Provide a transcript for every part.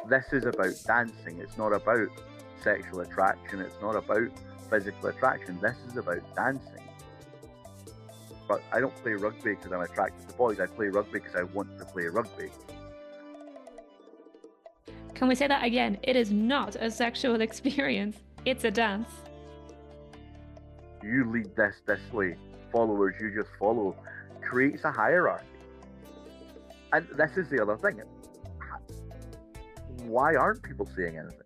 this is about dancing. It's not about sexual attraction. It's not about physical attraction. This is about dancing. But I don't play rugby because I'm attracted to boys. I play rugby because I want to play rugby. Can we say that again? It is not a sexual experience. It's a dance. You lead this way. Followers, you just follow. Creates a hierarchy. And this is the other thing. Why aren't people saying anything?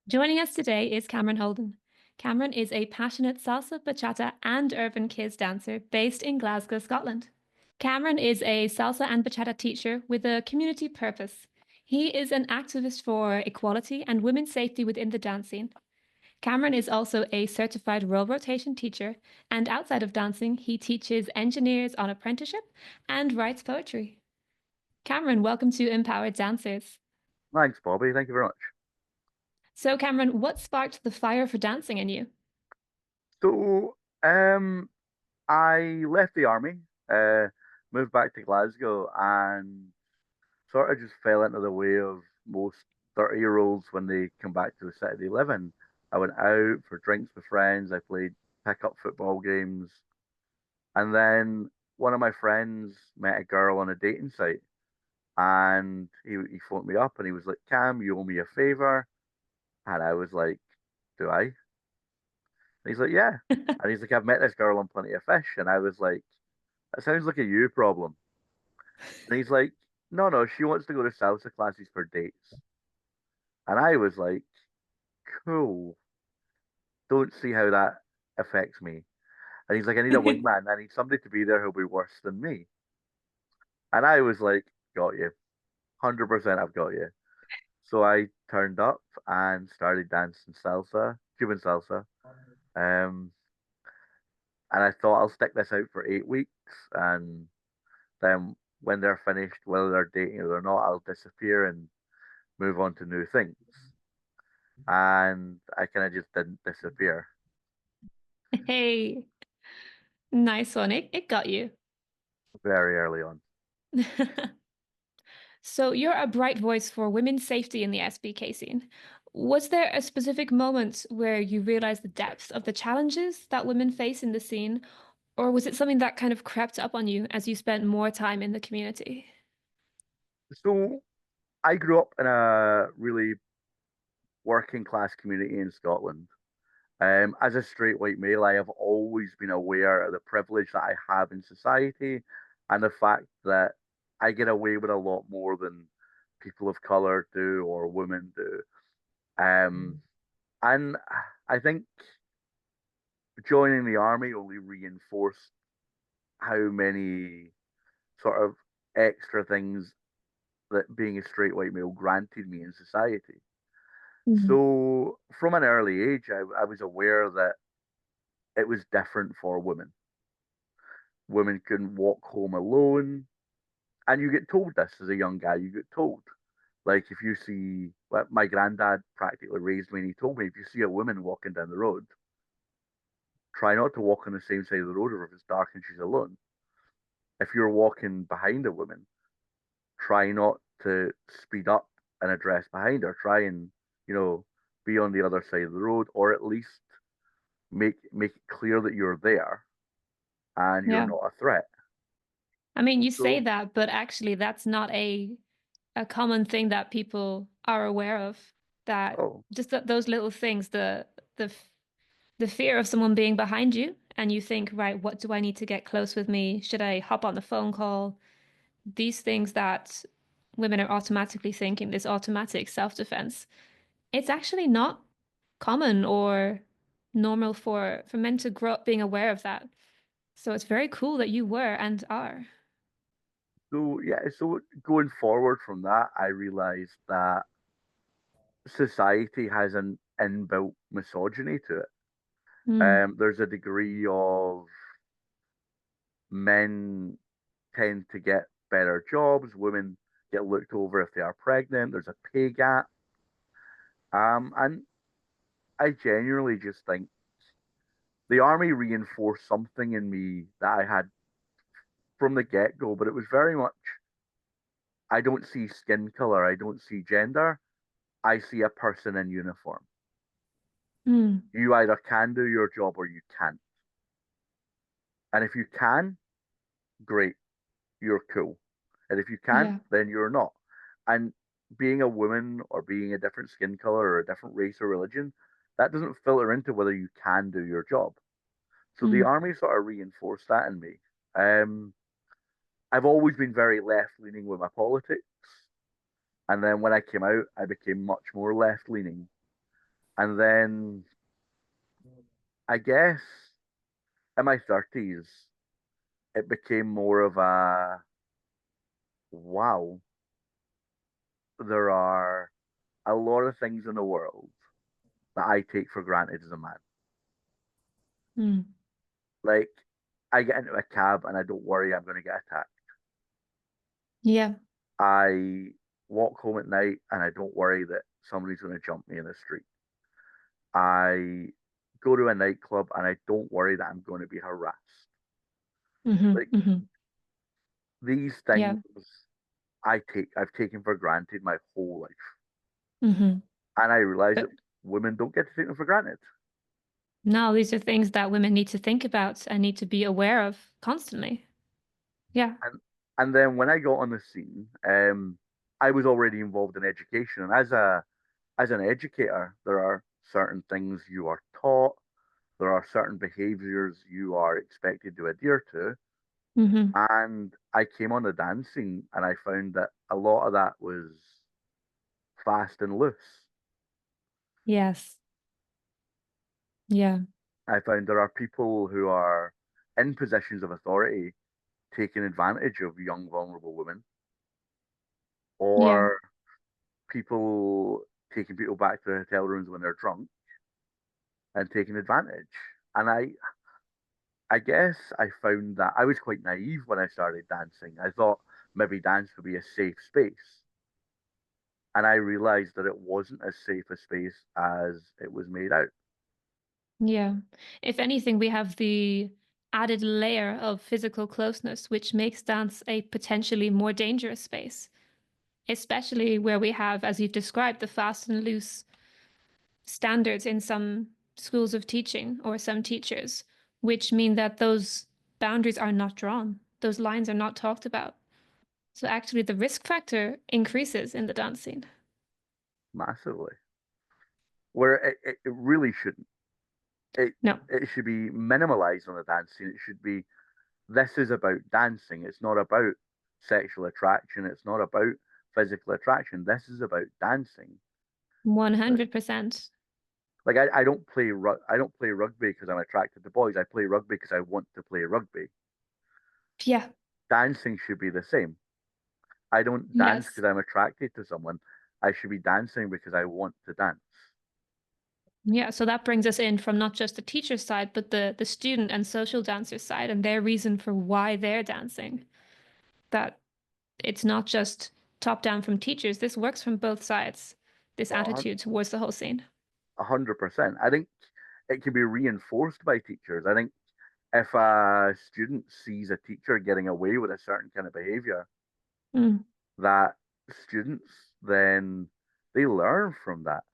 Joining us today is Cameron Holden. Cameron is a passionate salsa, bachata, and urban kids dancer based in Glasgow, Scotland. Cameron is a salsa and bachata teacher with a community purpose. He is an activist for equality and women's safety within the dance scene. Cameron is also a certified role rotation teacher, and outside of dancing, he teaches engineers on apprenticeship and writes poetry. Cameron, welcome to Empowered Dancers. Thanks, Bobby. Thank you very much. So, Cameron, what sparked the fire for dancing in you? So, I left the army, moved back to Glasgow, and sort of just fell into the way of most 30-year-olds when they come back to the city they live in. I went out for drinks with friends. I played pickup football games. And then one of my friends met a girl on a dating site. And he phoned me up and he was like, Cam, you owe me a favor. And I was like, do I? And he's like, yeah. And he's like, I've met this girl on Plenty of Fish. And I was like, that sounds like a you problem. And he's like, no, no, she wants to go to salsa classes for dates. And I was like, cool. Don't see how that affects me. And he's like, I need a wingman. I need somebody to be there who'll be worse than me. And I was like, got you. 100% I've got you. So I turned up and started dancing salsa, Cuban salsa. Um, and I thought I'll stick this out for 8 weeks. And then when they're finished, whether they're dating or they're not, I'll disappear and move on to new things. And I kind of just didn't disappear. Hey, nice one. It got you. Very early on. So you're a bright voice for women's safety in the SBK scene. Was there a specific moment where you realized the depth of the challenges that women face in the scene, or was it something that kind of crept up on you as you spent more time in the community? So I grew up in a really working class community in Scotland. As a straight white male, I have always been aware of the privilege that I have in society and the fact that I get away with a lot more than people of color do or women do. And I think joining the army only reinforced how many sort of extra things that being a straight white male granted me in society. Mhm. So from an early age, I was aware that it was different for women. Women couldn't walk home alone. And you get told this as a young guy, you get told. Like if you see, well, my granddad practically raised me and he told me, if you see a woman walking down the road, try not to walk on the same side of the road or if it's dark and she's alone. If you're walking behind a woman, try not to speed up and address behind her. Try and, you know, be on the other side of the road or at least make it clear that you're there and you're Yeah. not a threat. I mean, you say So, that, but actually that's not a common thing that people are aware of. That oh, just those little things, the the fear of someone being behind you, and you think, right, what do I need to get close with me? Should I hop on the phone call? These things that women are automatically thinking, this automatic self-defense, it's actually not common or normal for men to grow up being aware of that. So it's very cool that you were and are. so yeah. So going forward from that, I realized that society has an inbuilt misogyny to it. Mm. There's a degree of men tend to get better jobs, women get looked over if they are pregnant. There's a pay gap, and I genuinely just think the army reinforced something in me that I had from the get go, but it was very much, I don't see skin color, I don't see gender, I see a person in uniform. Mm. You either can do your job or you can't. And if you can, great, you're cool. And if you can't, Yeah. then you're not. And being a woman or being a different skin color or a different race or religion, that doesn't filter into whether you can do your job. So the Mm. army sort of reinforced that in me. Um, I've always been very left leaning with my politics. And then when I came out, I became much more left leaning. And then I guess in my 30s, it became more of a wow, there are a lot of things in the world that I take for granted as a man. Mm. Like, I get into a cab and I don't worry I'm going to get attacked. Yeah. I walk home at night and I don't worry that somebody's going to jump me in the street. I go to a nightclub and I don't worry that I'm going to be harassed. Hmm. Like, Hmm. these Yeah. things I've taken for granted my whole life. Hmm. And I realize that But women don't get to take them for granted. no, these are things that women need to think about and need to be aware of constantly. Yeah. And and then when I got on the scene, I was already involved in education. And as an educator, there are certain things you are taught, there are certain behaviors you are expected to adhere to. Hmm. And I came on the dance scene and I found that a lot of that was fast and loose. Yes. Yeah. I found there are people who are in positions of authority taking advantage of young, vulnerable women, Yeah. or people taking people back to their hotel rooms when they're drunk and taking advantage. And I guess I found that I was quite naive when I started dancing. I thought maybe dance would be a safe space. And I realized that it wasn't as safe a space as it was made out. Yeah. If anything, we have the added layer of physical closeness, which makes dance a potentially more dangerous space, especially where we have, as you've described, the fast and loose standards in some schools of teaching or some teachers, which mean that those boundaries are not drawn, those lines are not talked about. So actually, the risk factor increases in the dance scene. Massively. Where it really shouldn't. It No, it should be minimalized on the dance scene. It should be this is about dancing. It's not about sexual attraction. It's not about physical attraction. This is about dancing. Like, 100%. I don't play rugby because I'm attracted to boys. I play rugby because I want to play rugby. Yeah. Dancing should be the same. I don't dance Yes. because I'm attracted to someone. I should be dancing because I want to dance. Yeah, so that brings us in from not just the teacher side, but the student and social dancer side and their reason for why they're dancing. That it's not just top down from teachers. This works from both sides, this A attitude towards the whole scene. 100%. I think it can be reinforced by teachers. I think if a student sees a teacher getting away with a certain kind of behavior, Mm. that students then they learn from that.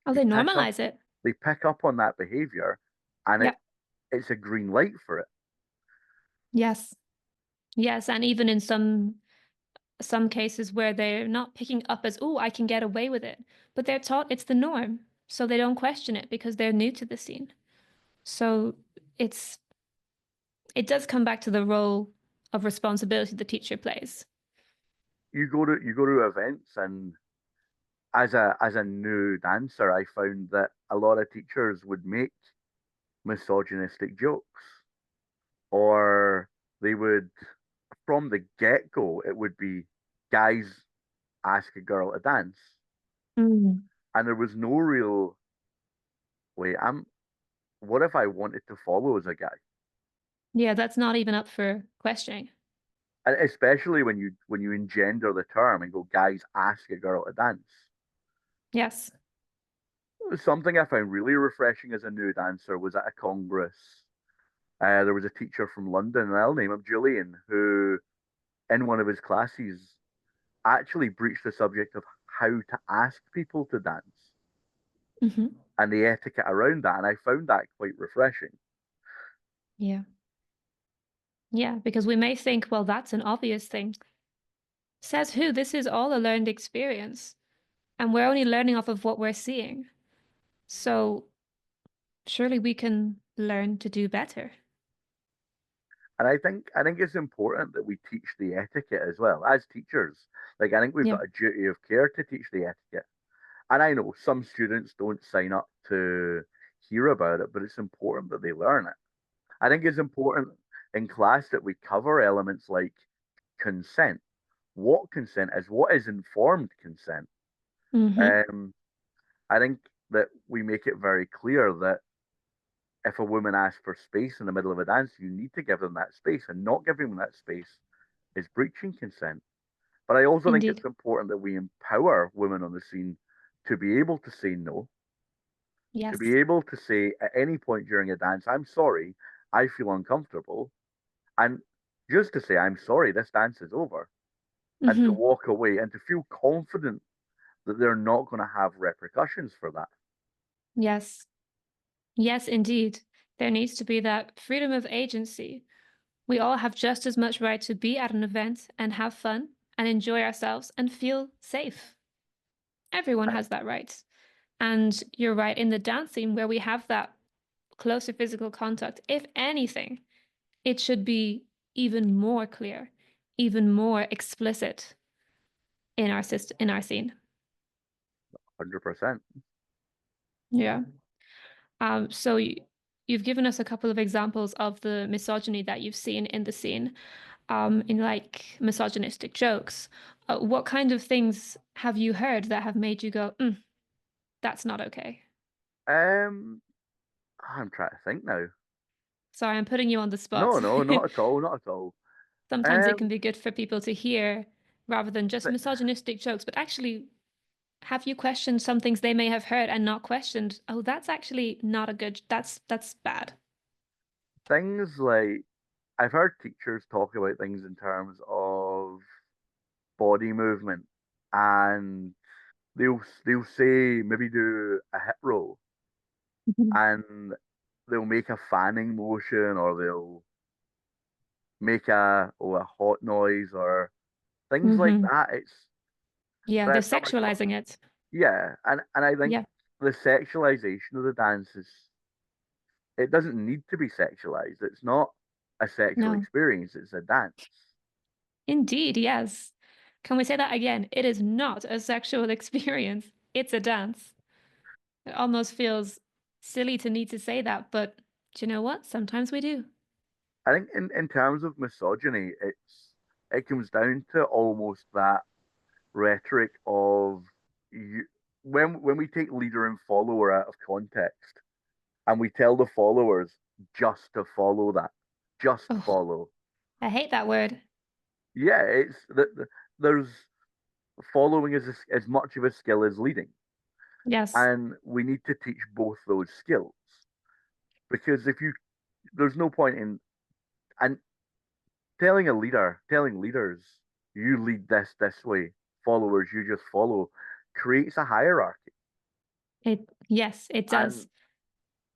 Oh, They they pick up normalize it. they pick up on that behavior and Yeah. it's a green light for it. Yes. Yes. And even in some cases where they're not picking up as, oh, I can get away with it, but they're taught it's the norm. So they don't question it because they're new to the scene. So it's it does come back to the role of responsibility the teacher plays. You go to events and as a new dancer, I found that a lot of teachers would make misogynistic jokes, or they would, from the get go, it would be guys ask a girl to dance, Mm. and there was no real wait. I'm what if I wanted to follow as a guy, Yeah, that's not even up for questioning. and especially when you engender the term and go guys ask a girl to dance. Yes. Something I found really refreshing as a new dancer was at a congress. There was a teacher from London, and I'll name him Julian, who in one of his classes actually breach the subject of how to ask people to dance Hmm. and the etiquette around that. And I found that quite refreshing. Yeah. Yeah, because we may think, well, that's an obvious thing. Says who? This is all a learned experience, and we're only learning off of what we're seeing. So surely we can learn to do better. And I think it's important that we teach the etiquette as well as teachers. Like I think we've Yeah. got a duty of care to teach the etiquette. And I know some students don't sign up to hear about it, but it's important that they learn it. I think it's important in class that we cover elements like consent. What consent is, what is informed consent. Hmm. Um, I think that we make it very clear that if a woman asks for space in the middle of a dance, you need to give them that space, and not giving them that space is breaching consent. But I also think Indeed. it's important that we empower women on the scene to be able to say no, to be Yes. able to say at any point during a dance, I'm sorry, I feel uncomfortable, and just to say, I'm sorry, this dance is over, and to Hmm. walk away and to feel confident that they're not going to have repercussions for that. Yes. Yes, indeed. There needs to be that freedom of agency. We all have just as much right to be at an event and have fun and enjoy ourselves and feel safe. Everyone has that right. And you're right, in the dancing where we have that closer physical contact, if anything, it should be even more clear, even more explicit in our in our scene. 100%. Yeah. So you've given us a couple of examples of the misogyny that you've seen in the scene, in like misogynistic jokes. What kind of things have you heard that have made you go, that's not okay? Um, I'm trying to think now. Sorry, I'm putting you on the No, spot. no, not at all, not at all. Sometimes it can Um, be good for people to hear rather than just th misogynistic jokes, but actually have you questioned some things they may have heard and not questioned? Oh, that's actually not a good, that's bad. Things like I've heard teachers talk about things in terms of body movement, and they'll say maybe do a hip roll, Mhm. and they'll make a fanning motion, or they'll make a hot noise or things like Hmm. that. It's Yeah, they're that's not my cup. sexualizing it. Yeah, and I think Yeah, the sexualization of the dance is it doesn't need to be sexualized. It's not a sexual no, experience. It's a dance. indeed, yes. Can we say that again? It is not a sexual experience. It's a dance. It almost feels silly to need to say that, but do you know what? Sometimes we do. I think in terms of misogyny, it comes down to almost that rhetoric of you when we take leader and follower out of context and we tell the followers just to follow that, just Oh, follow. I hate that word. Yeah, it's there's following is as much of a skill as leading, Yes. and we need to teach both those skills because if you there's no point in and telling leaders, you lead this way, followers, you just follow, creates a hierarchy. Yes, it And does.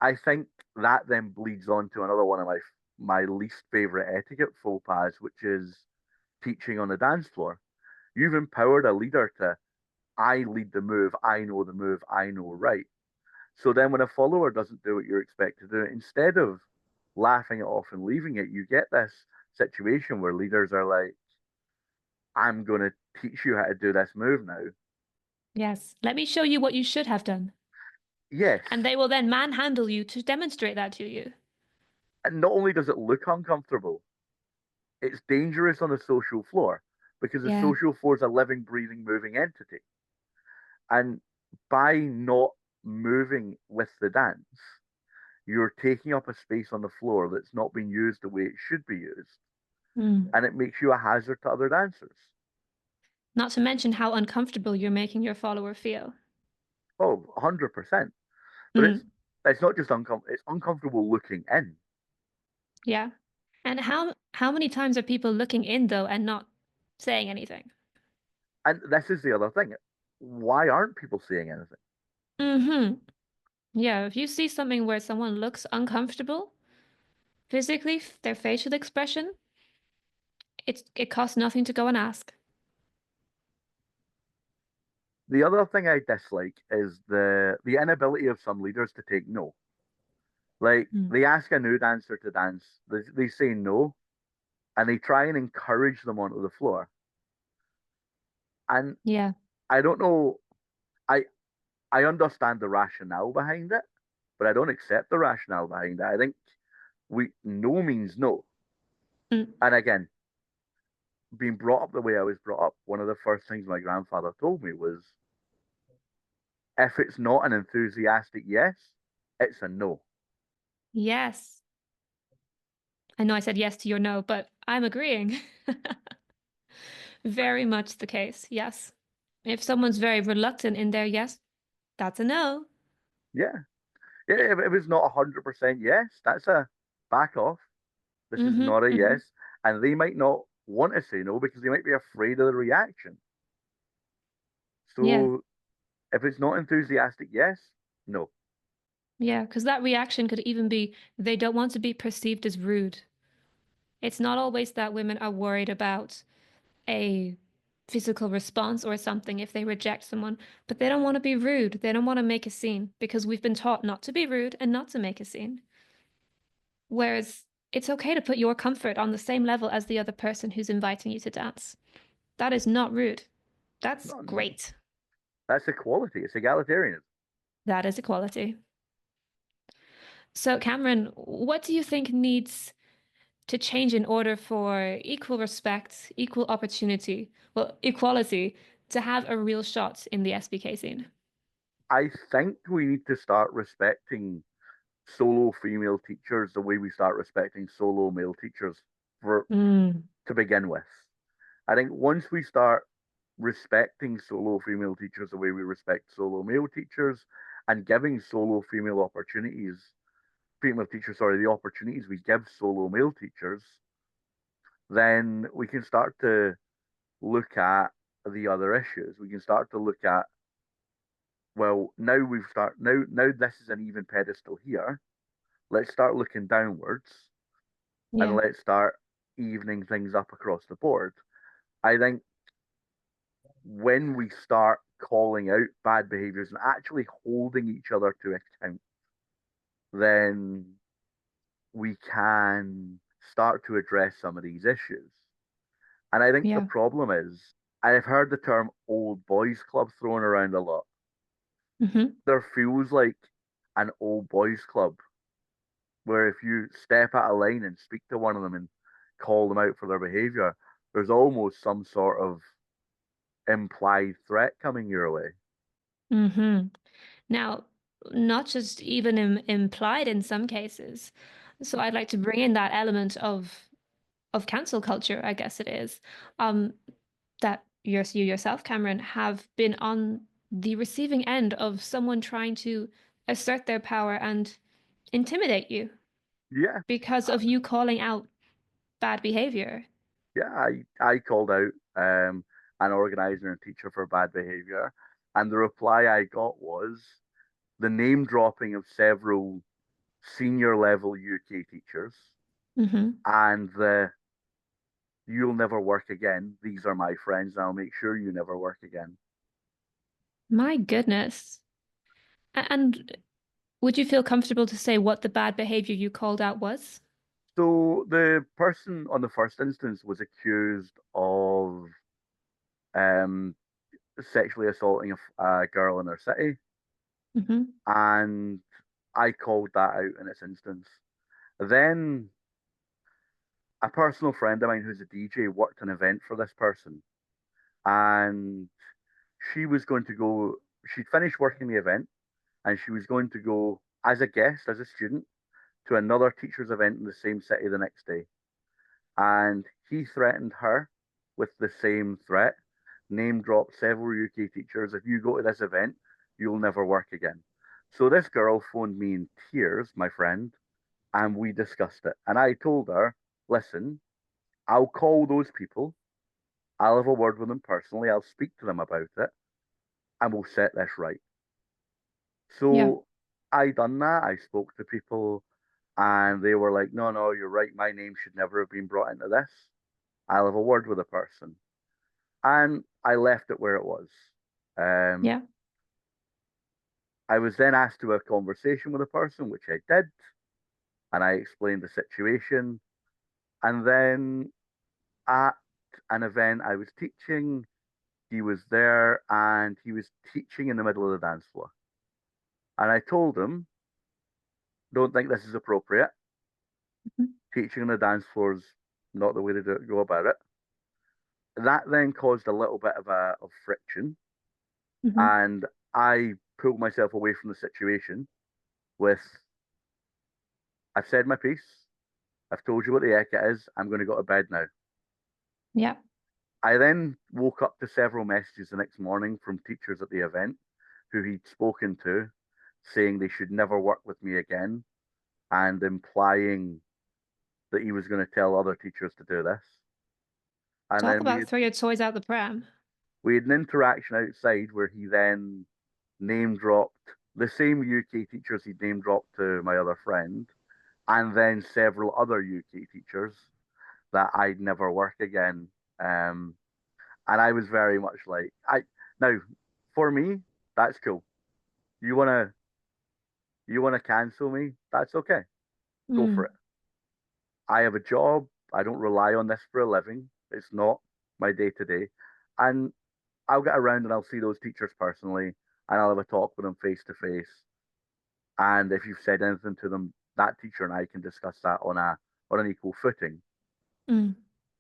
I think that then bleeds on to another one of my least favorite etiquette faux pas, which is teaching on the dance floor. You've empowered a leader to, I lead the move, I know the move, I know right. So then when a follower doesn't do what you're expected to do, instead of laughing it off and leaving it, you get this situation where leaders are like, I'm going to teach you how to do this move now. Yes. Let me show you what you should have done. Yes. And they will then manhandle you to demonstrate that to you. And not only does it look uncomfortable, it's dangerous on the social floor because the Yeah. social floor is a living, breathing, moving entity. And by not moving with the dance, you're taking up a space on the floor that's not being used the way it should be used. Mm. And it makes you a hazard to other dancers. Not to mention how uncomfortable you're making your follower feel. Oh, 100%. But Mm. it's not just uncomfortable, it's uncomfortable looking in. Yeah. And how many times are people looking in though and not saying anything? And this is the other thing. Why aren't people saying anything? Mm-hmm. Yeah, if you see something where someone looks uncomfortable physically, their facial expression, it costs nothing to go and ask. The other thing I dislike is the inability of some leaders to take no. Like Mm. they ask a new dancer to dance, they say no, and they try and encourage them onto the floor. And Yeah. I don't know, I I understand the rationale behind it, but I don't accept the rationale behind it. I think we no means no. Mm. And again, being brought up the way I was brought up, one of the first things my grandfather told me was if it's not an enthusiastic yes, it's a no. Yes. I know I said yes to your no, but I'm agreeing. Very much the case. Yes. If someone's very reluctant in their yes, that's a no. Yeah. Yeah, if it's not 100% yes, that's a back off. This is Mm-hmm. not a Mm-hmm. yes. And they might not want to say no because they might be afraid of the reaction. Yeah. So if it's not enthusiastic yes, no. Yeah. Because that reaction could even be they don't want to be perceived as rude. It's not always that women are worried about a physical response or something if they reject someone, but they don't want to be rude. They don't want to make a scene because we've been taught not to be rude and not to make a scene. Whereas it's okay to put your comfort on the same level as the other person who's inviting you to dance. That is not rude. That's No, no. great. That's equality. It's egalitarianism. That is equality. So, Cameron, what do you think needs to change in order for equal respect, equal opportunity, well, equality to have a real shot in the SBK scene? I think we need to start respecting solo female teachers the way we start respecting solo male teachers for Mm, to begin with. I think once we start respecting solo female teachers the way we respect solo male teachers and giving solo female opportunities, female teachers, sorry, the opportunities we give solo male teachers, then we can start to look at the other issues. We can start to look at, well, now this is an even pedestal here. Let's start looking downwards and yeah, let's start evening things up across the board. I think when we start calling out bad behaviors and actually holding each other to account, then we can start to address some of these issues. And I think the yeah. problem is, I've heard the term old boys club thrown around a lot. Hmm. There feels like an old boys club where if you step out of line and speak to one of them and call them out for their behavior, there's almost some sort of implied threat coming your way. Hmm. Now, not just even implied in some cases. So I'd like to bring in that element of cancel culture, I guess it is. Um, that you yourself, Cameron, have been on the receiving end of someone trying to assert their power and intimidate you Yeah, because of you calling out bad behavior. yeah, I called out an organizer and teacher for bad behavior, and the reply I got was the name dropping of several senior level UK teachers Hmm. and the you'll never work again. These are my friends, and I'll make sure you never work again. My goodness. And would you feel comfortable to say what the bad behavior you called out was? So the person on the first instance was accused of um, sexually assaulting a girl in their city, Hmm. and I called that out in its instance. Then a personal friend of mine who's a DJ worked an event for this person, and she was going to go. She'd finished working the event, and she was going to go as a guest, as a student, to another teacher's event in the same city the next day. And he threatened her with the same threat, name dropped several UK teachers. If you go to this event, you'll never work again. So this girl phoned me in tears, my friend, and we discussed it. And I told her, listen, I'll call those people. I'll have a word with them personally. I'll speak to them about it and we'll set this right. Yeah. So I done that. I spoke to people and they were like, no, no, you're right. My name should never have been brought into this. I'll have a word with a person. And I left it where it was. Um, Yeah. I was then asked to have a conversation with a person, which I did, and I explained the situation. And then at an event I was teaching, he was there and he was teaching in the middle of the dance floor. And I told him, don't think this is appropriate. Mhm. Teaching on the dance floor is not the way to go about it. That then caused a little bit of friction, Mhm. and I pulled myself away from the situation with, I've said my piece, I've told you what the etiquette is, I'm going to go to bed now. Yeah. I then woke up to several messages the next morning from teachers at the event who he'd spoken to saying they should never work with me again and implying that he was going to tell other teachers to do this. And Talk then about throw your toys out the pram. we had an interaction outside where he then name dropped the same UK teachers he'd name dropped to my other friend, and then several other UK teachers that I'd never work again. Um, and I was very much like, I now for me, that's cool. You wanna you wanna cancel me? That's okay. Go for Mm. it. I have a job. I don't rely on this for a living. It's not my day to day. And I'll get around and I'll see those teachers personally and I'll have a talk with them face to face. And if you've said anything to them, that teacher and I can discuss that on an equal footing. Mm.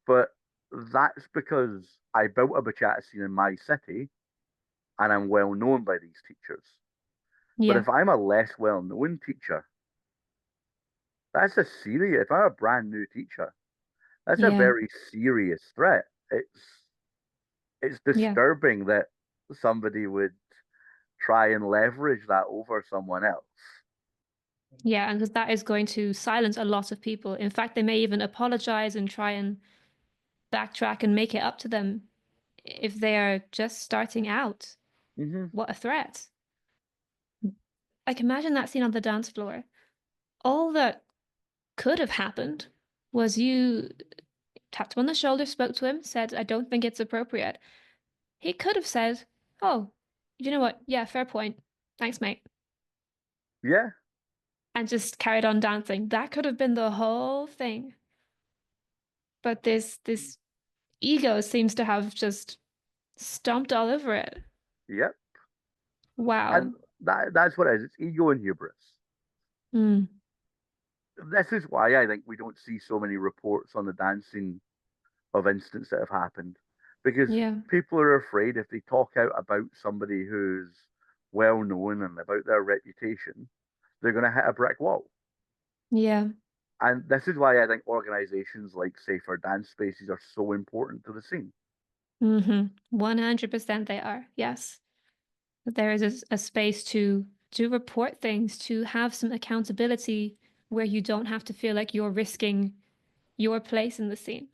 But that's because I built a bachata scene in my city and I'm well known by these teachers. But Yeah. if I'm a less well known teacher, that's a serious, if I'm a brand new teacher, that's a Yeah. very serious threat. It's Yeah. disturbing that somebody would try and leverage that over someone else. Yeah, and because that is going to silence a lot of people. In fact, they may even apologize and try and backtrack and make it up to them if they are just starting out. Hmm. What a threat. Like, imagine that scene on the dance floor. All that could have happened was you tapped him on the shoulder, spoke to him, said, I don't think it's appropriate. He could have said, oh, you know what? Yeah, fair point. Thanks, mate. Yeah, And just carried on dancing. That could have been the whole thing. But this ego seems to have just stomped all over it. yeah. And Wow. that's what it is. It's ego and hubris. Mm. This is why I think we don't see so many reports on the dancing of incidents that have happened. Because Yeah. people are afraid if they talk out about somebody who's well known and about their reputation, they're going to hit a brick wall. Yeah. And this is why I think organizations like Safer Dance Spaces are so important to the scene. 100% they are. Yes. That there is a space to report things, to have some accountability where you don't have to feel like you're risking your place in the scene.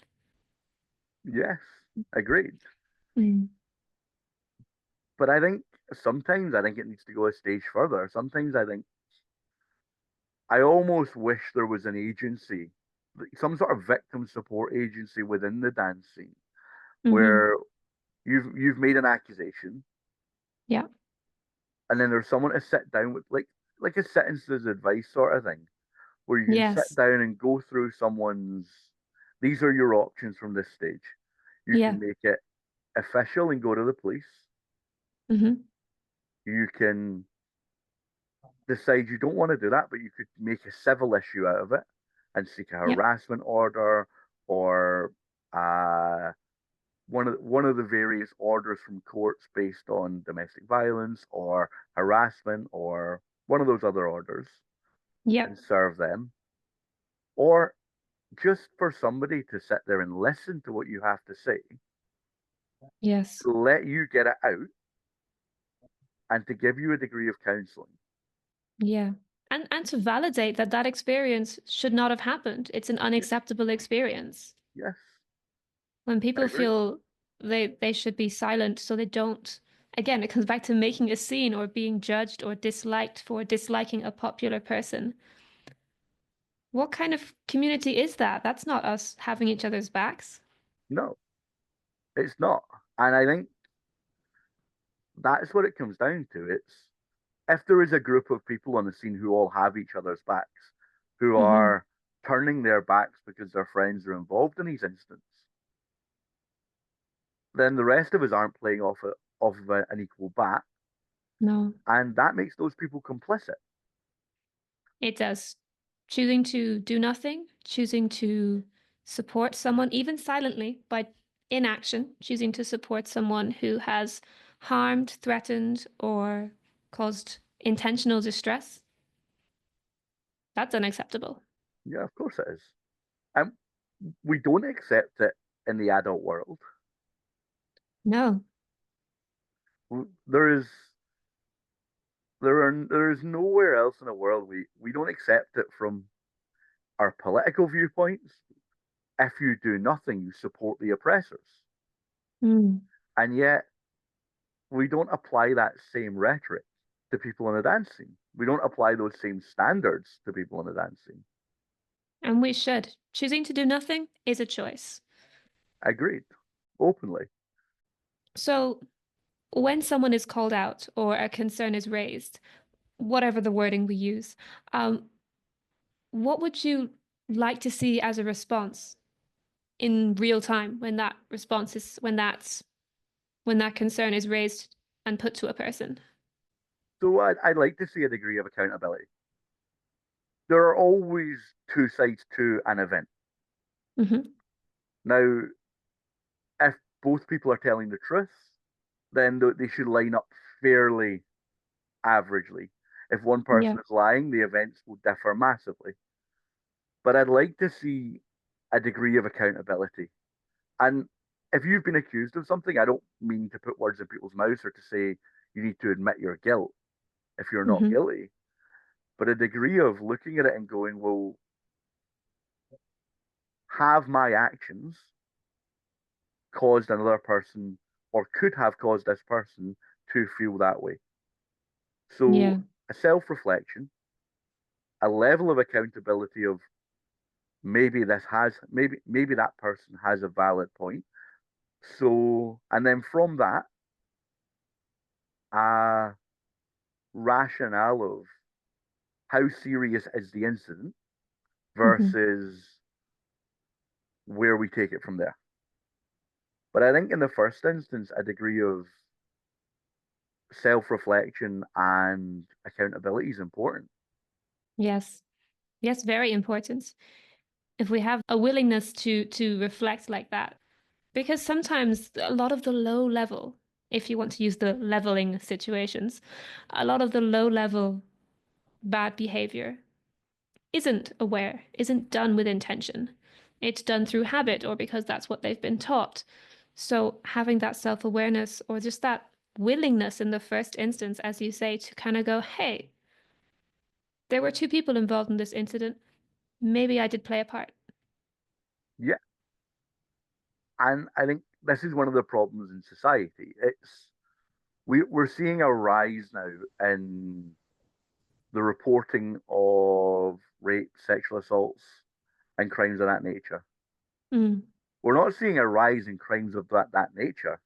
Yes, agreed. Mm. But I think sometimes I think it needs to go a stage further. Sometimes I think I almost wish there was an agency, some sort of victim support agency within the dance scene Hmm. where you've made an accusation Yeah. and then there's someone to sit down with like a sentences advice sort of thing where you can sit Yes. down and go through someone's these are your options from this stage. You Yeah. can make it official and go to the police. Hmm. You can decide you don't want to do that, but you could make a civil issue out of it and seek a Yeah. harassment order or one of the various orders from courts based on domestic violence or harassment or one of those other orders Yeah. and serve them, or just for somebody to sit there and listen to what you have to say, Yes. to let you get it out, and to give you a degree of counseling. Yeah. And to validate that that experience should not have happened. It's an Yeah, unacceptable experience. yes, When I people agree. feel they should be silent so they don't. Again, it comes back to making a scene or being judged or disliked for disliking a popular person. What kind of community is that? That's not us having each other's backs. No, it's not. And I think that's what it comes down to. It's if there is a group of people on the scene who all have each other's backs, who Hmm. are turning their backs because their friends are involved in these incidents, then the rest of us aren't playing off of an equal bat, No, and that makes those people complicit. it does. Choosing to do nothing, choosing to support someone, even silently by inaction, choosing to support someone who has harmed, threatened, or caused intentional distress, that's unacceptable. Yeah, of course it is. And we don't accept it in the adult world. No. There is there is nowhere else in the world we don't accept it from our political viewpoints. If you do nothing, you support the oppressors. Mm. And yet we don't apply that same rhetoric to people in the dance scene. We don't apply those same standards to people in the dance scene. And we should. Choosing to do nothing is a choice. Agreed. Openly. So, when someone is called out or a concern is raised, whatever the wording we use, um, what would you like to see as a response in real time when that response is when that concern is raised and put to a person? So I'd like to see a degree of accountability. There are always two sides to an event. Hmm. Now, if both people are telling the truth, then they should line up fairly averagely. If one Yeah. person is lying, the events will differ massively. But I'd like to see a degree of accountability. And if you've been accused of something, I don't mean to put words in people's mouths or to say you need to admit your guilt if you're not Hmm. guilty, but a degree of looking at it and going, well, have my actions caused another person or could have caused this person to feel that way? So Yeah. a self reflection, a level of accountability of maybe that person has a valid point. So and then from that, a rationale of how serious is the incident Hmm. versus where we take it from there. But I think in the first instance, a degree of self reflection and accountability is important. Yes. Yes, very important. If we have a willingness to reflect like that, because sometimes a lot of the low level, if you want to use the leveling situations, a lot of the low level bad behavior isn't aware, isn't done with intention. It's done through habit or because that's what they've been taught. So having that self-awareness or just that willingness in the first instance, as you say, to kind of go, hey, there were two people involved in this incident. Maybe I did play a part. Yeah. And I think this is one of the problems in society. We're seeing a rise now in the reporting of rape, sexual assaults, and crimes of that nature. Mm. We're not seeing a rise in crimes of that nature.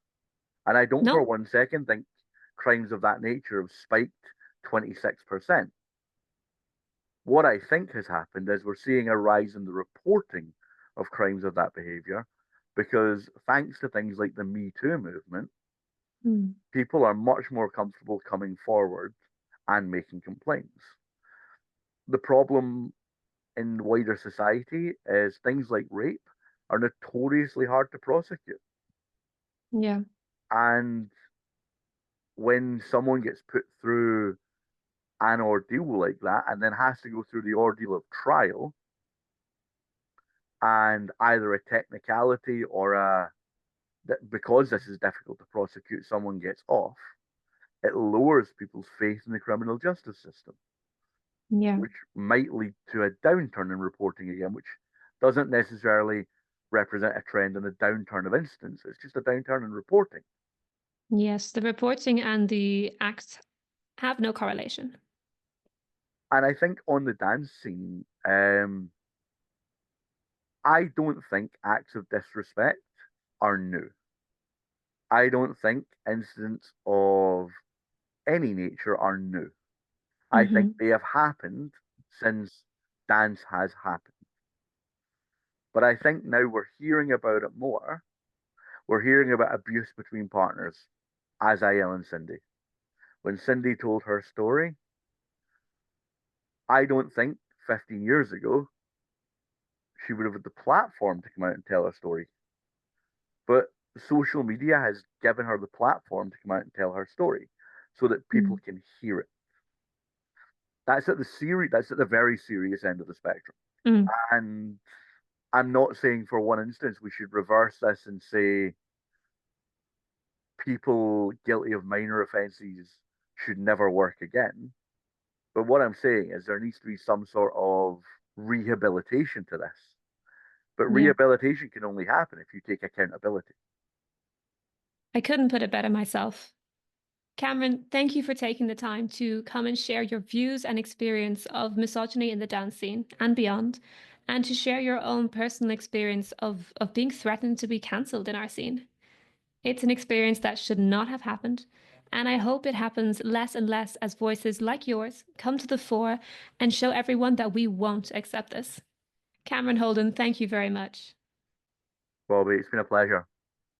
And I don't for No? one second think crimes of that nature have spiked 26%. What I think has happened is we're seeing a rise in the reporting of crimes of that behavior because thanks to things like the Me Too movement, Mm. people are much more comfortable coming forward and making complaints. The problem in wider society is things like rape are notoriously hard to prosecute. Yeah. And when someone gets put through an ordeal like that and then has to go through the ordeal of trial and either a technicality or because this is difficult to prosecute, someone gets off, it lowers people's faith in the criminal justice system, Yeah. which might lead to a downturn in reporting again, which doesn't necessarily represent a trend and a downturn of incidents. It's just a downturn in reporting. Yes, the reporting and the acts have no correlation. And I think on the dance scene, I don't think acts of disrespect are new. I don't think incidents of any nature are new. I think Hmm. they have happened since dance has happened. But I think now we're hearing about it more. We're hearing about abuse between partners, as Ayel and Cindy. When Cindy told her story, I don't think 15 years ago she would have had the platform to come out and tell her story. But social media has given her the platform to come out and tell her story so that people Mm. can hear it. That's at the very serious end of the spectrum. Mm. And I'm not saying for one instance we should reverse this and say people guilty of minor offences should never work again. But what I'm saying is there needs to be some sort of rehabilitation to this. But Yeah, rehabilitation can only happen if you take accountability. I couldn't put it better myself. Cameron, thank you for taking the time to come and share your views and experience of misogyny in the dance scene and beyond, and to share your own personal experience of being threatened to be cancelled in our scene. It's an experience that should not have happened, and I hope it happens less and less as voices like yours come to the fore and show everyone that we won't accept this. Cameron Holden, thank you very much. Bobby, it's been a pleasure.